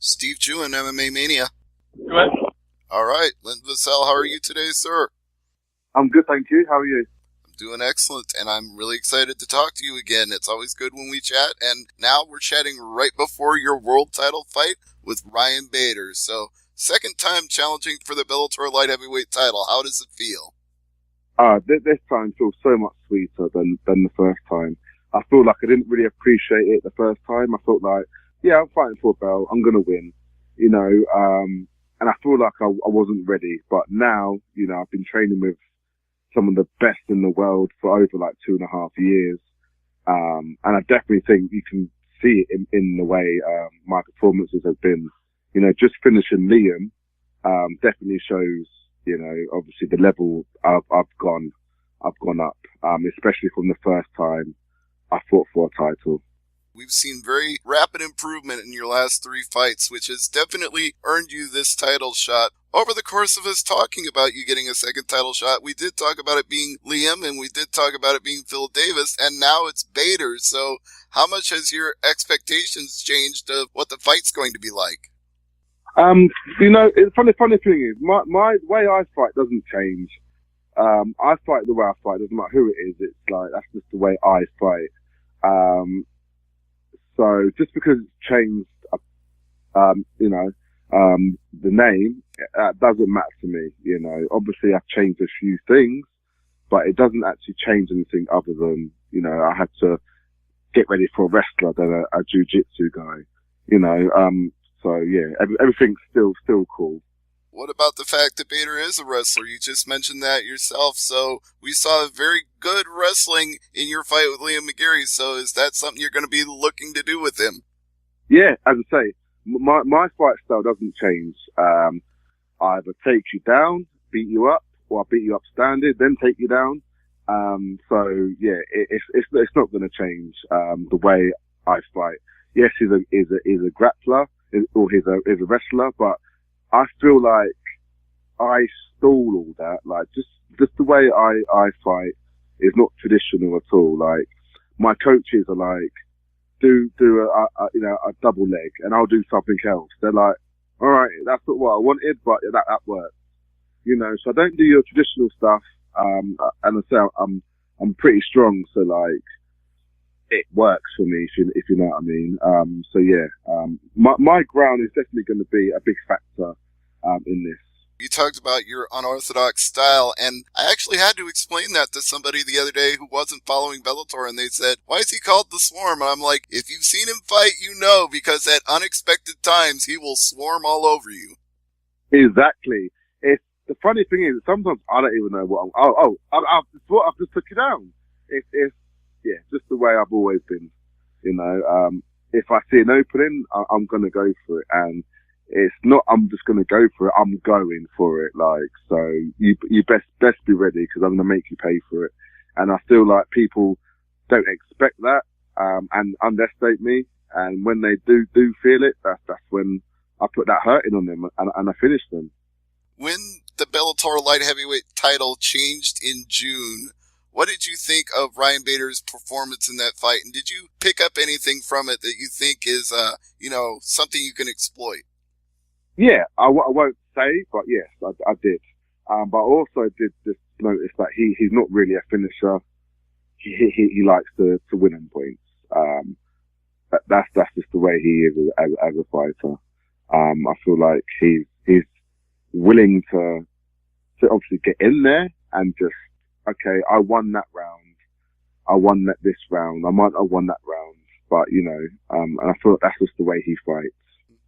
Steve Jewin, MMA Mania. Go ahead. All right, Linton Vassell, how are you today, sir? I'm good, thank you. How are you? I'm doing excellent, and I'm really excited to talk to you again. It's always good when we chat, and now we're chatting right before your world title fight with Ryan Bader. So, second time challenging for the Bellator light heavyweight title. How does it feel? This time feels so much sweeter than the first time. I feel like I didn't really appreciate it the first time. I felt like, yeah, I'm fighting for a belt. I'm going to win, and I feel like I wasn't ready. But now, I've been training with some of the best in the world for over like 2.5 years. And I definitely think you can see it in the way, my performances have been, just finishing Liam, definitely shows, obviously the level I've gone up, especially from the first time I fought for a title. We've seen very rapid improvement in your last 3 fights, which has definitely earned you this title shot. Over the course of us talking about you getting a second title shot, we did talk about it being Liam, and we did talk about it being Phil Davis, and now it's Bader. So how much has your expectations changed of what the fight's going to be like? It's funny thing is, my way I fight doesn't change. I fight the way I fight. It doesn't matter who it is. It's like, that's just the way I fight. So just because it's changed, the name, doesn't matter to me. Obviously I've changed a few things, but it doesn't actually change anything other than, I had to get ready for a wrestler than a jiu-jitsu guy, so yeah, everything's still cool. What about the fact that Bader is a wrestler? You just mentioned that yourself. So we saw very good wrestling in your fight with Liam McGarry. So is that something you're going to be looking to do with him? Yeah, as I say, my fight style doesn't change. I either take you down, beat you up, or I beat you up standing, then take you down. So yeah, it's not going to change the way I fight. Yes, he's a grappler, or he's a wrestler, but I feel like I stole all that. Like, just the way I fight is not traditional at all. Like, my coaches are like, do a double leg, and I'll do something else. They're like, all right, that's not what I wanted, but that works. So I don't do your traditional stuff. And I say I'm pretty strong, so like, it works for me, if you know what I mean. So yeah, my ground is definitely going to be a big factor in this. You talked about your unorthodox style, and I actually had to explain that to somebody the other day who wasn't following Bellator, and they said, why is he called the Swarm? And I'm like, if you've seen him fight, because at unexpected times, he will swarm all over you. Exactly. The funny thing is, sometimes I don't even know what I've just took you down. Yeah, just the way I've always been, if I see an opening, I'm going to go for it. And it's not, I'm just going to go for it. I'm going for it. Like, so you best be ready, because I'm going to make you pay for it. And I feel like people don't expect that, and underestimate me. And when they do feel it, that's when I put that hurting on them and I finish them. When the Bellator light heavyweight title changed in June, what did you think of Ryan Bader's performance in that fight? And did you pick up anything from it that you think is, something you can exploit? Yeah, I won't say, but yes, I did. But I also did just notice that he's not really a finisher. He likes to win on points. That's just the way he is as a fighter. I feel like he's willing to obviously get in there and just, okay, I won that round. I won this round. I might have won that round, but and I feel like that's just the way he fights.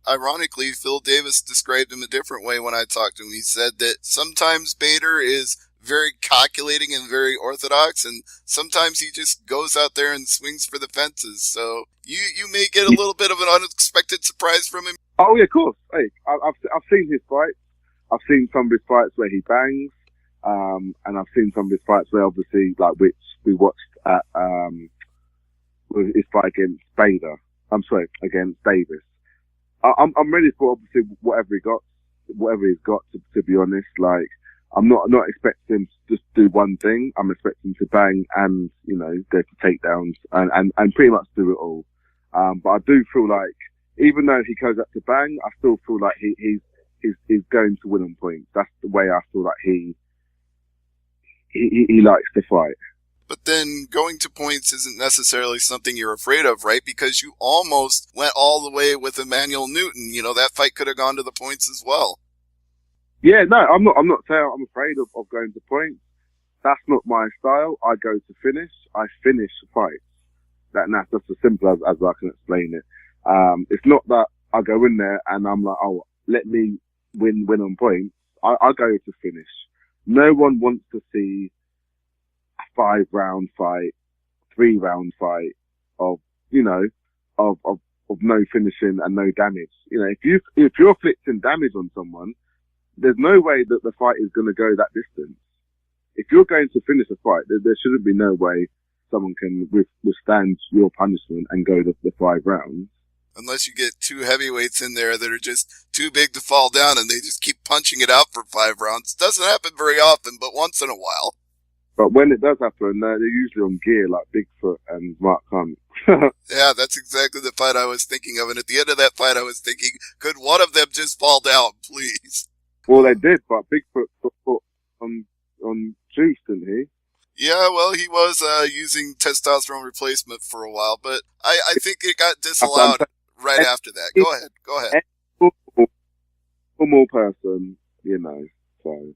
Ironically, Phil Davis described him a different way when I talked to him. He said that sometimes Bader is very calculating and very orthodox, and sometimes he just goes out there and swings for the fences. So you may get a little bit of an unexpected surprise from him. Oh yeah, of course. Hey, I've seen his fights. I've seen some of his fights where he bangs. And I've seen some of his fights where, obviously, like, which we watched at, his fight against against Davis. I'm ready for, obviously, whatever he's got, to be honest. Like, I'm not expecting him to just do one thing. I'm expecting him to bang and, go for takedowns and pretty much do it all. But I do feel like even though he goes up to bang, I still feel like he's going to win on points. That's the way I feel like he likes to fight. But then going to points isn't necessarily something you're afraid of, right? Because you almost went all the way with Emmanuel Newton. You know, that fight could have gone to the points as well. Yeah, no, I'm not saying I'm afraid of going to points. That's not my style. I go to finish. I finish fights. That's just as simple as I can explain it. It's not that I go in there and I'm like, oh, let me win on points. I go to finish. No one wants to see a 5-round fight, 3-round fight of no finishing and no damage. You know, if you're inflicting damage on someone, there's no way that the fight is going to go that distance. If you're going to finish a fight, there shouldn't be no way someone can withstand your punishment and go the 5 rounds. Unless you get 2 heavyweights in there that are just too big to fall down and they just keep punching it out for 5 rounds. Doesn't happen very often, but once in a while. But when it does happen, they're usually on gear like Bigfoot and Mark Hunt. Yeah, that's exactly the fight I was thinking of. And at the end of that fight, I was thinking, could one of them just fall down, please? Well, they did, but Bigfoot got put on juice, didn't he? Yeah, well, he was using testosterone replacement for a while, but I think it got disallowed right after that. Go ahead. Normal person, you know. So,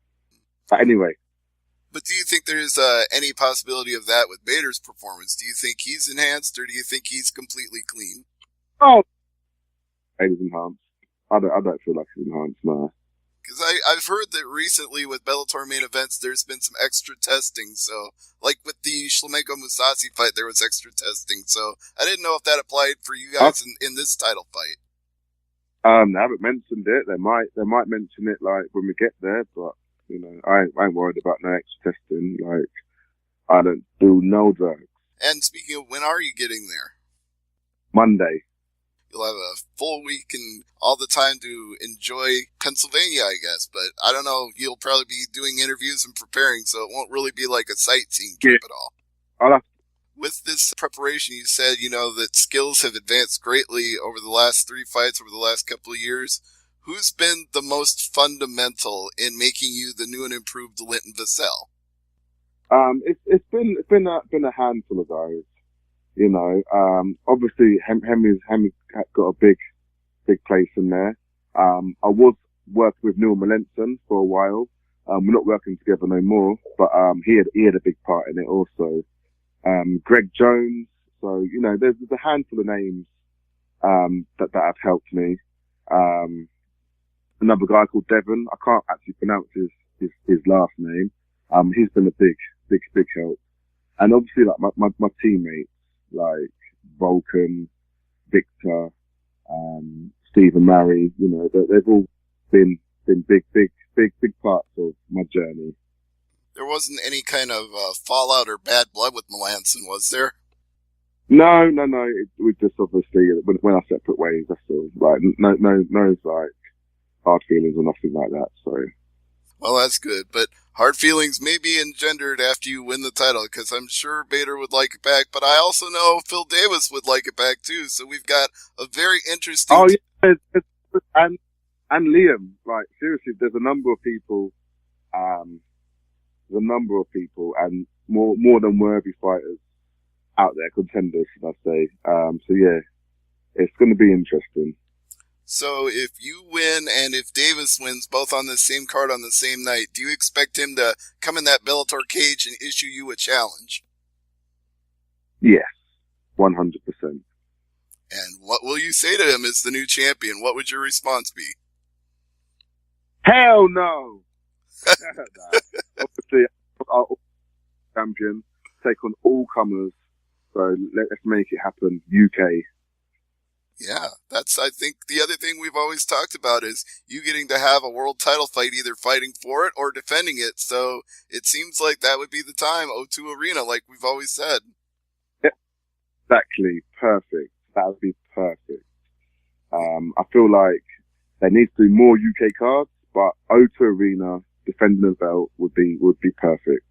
but anyway. But do you think there's any possibility of that with Bader's performance? Do you think he's enhanced, or do you think he's completely clean? Oh, he's enhanced. I don't feel like he's enhanced, no. Because I've heard that recently with Bellator main events, there's been some extra testing. So, like with the Shlemenko-Mousasi fight, there was extra testing. So, I didn't know if that applied for you guys in this title fight. They haven't mentioned it. They might mention it like when we get there, but you know, I ain't worried about no extra testing. Like, I don't do no drugs. And speaking of, when are you getting there? Monday. You'll have a full week and all the time to enjoy Pennsylvania, I guess. But I don't know. You'll probably be doing interviews and preparing, so it won't really be like a sightseeing trip at all. With this preparation, you said, you know, that skills have advanced greatly over the last 3 fights, over the last couple of years. Who's been the most fundamental in making you the new and improved Linton Vassell? It's been a handful of guys. You know, obviously Hemi's got a big place in there. I was working with Neil Melanson for a while. We're not working together no more, but he had a big part in it also. Greg Jones. So, you know, there's a handful of names that have helped me. Another guy called Devon. I can't actually pronounce his last name. He's been a big help. And obviously, like my teammates, like Vulcan, Victor, Stephen Murray, you know, they've all been big parts of my journey. There wasn't any kind of fallout or bad blood with Melanson, was there? No. It was just obviously when I separate ways. That's all. Like no, like hard feelings or nothing like that. So. Well, that's good, but hard feelings may be engendered after you win the title, because I'm sure Bader would like it back, but I also know Phil Davis would like it back too, so we've got a very interesting... Oh, yeah, and Liam, like, seriously, there's a number of people, and more than worthy fighters out there, contenders, should I say. So yeah, it's going to be interesting. So if you win and if Davis wins both on the same card on the same night, do you expect him to come in that Bellator cage and issue you a challenge? Yes, 100%. And what will you say to him as the new champion? What would your response be? Hell no! Obviously, our champion, take on all comers. So let's make it happen, UK. Yeah, that's, I think, the other thing we've always talked about is you getting to have a world title fight, either fighting for it or defending it. So it seems like that would be the time, O2 Arena, like we've always said. Yeah, exactly. Perfect. That would be perfect. I feel like there needs to be more UK cards, but O2 Arena defending the belt would be perfect.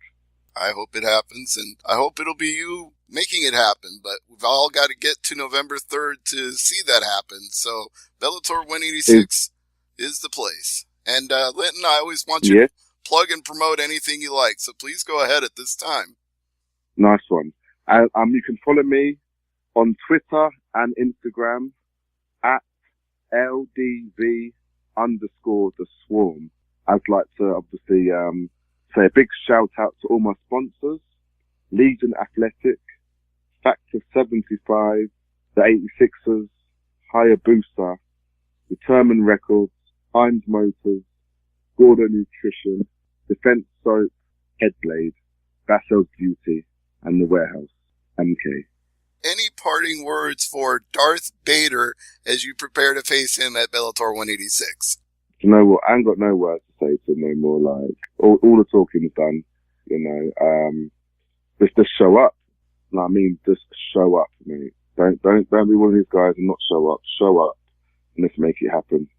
I hope it happens, and I hope it'll be you making it happen. But we've all got to get to November 3rd to see that happen. So Bellator 186 is the place. And Linton, I always want you to plug and promote anything you like. So please go ahead at this time. Nice one. You can follow me on Twitter and Instagram at LDV_the Swarm. I'd like to obviously say a big shout out to all my sponsors: Legion Athletic, Factor 75, the 86ers, Hayabusa, Determined Records, Heinz Motors, Gordon Nutrition, Defense Soap, Headblade, Vassell's Beauty, and The Warehouse, MK. Any parting words for Darth Bader as you prepare to face him at Bellator 186? You know what? I ain't got no words to say to him no more. Like, all the talking's done, you know. Just show up. I mean, just show up, mate. Don't be one of these guys and not show up. Show up and let's make it happen.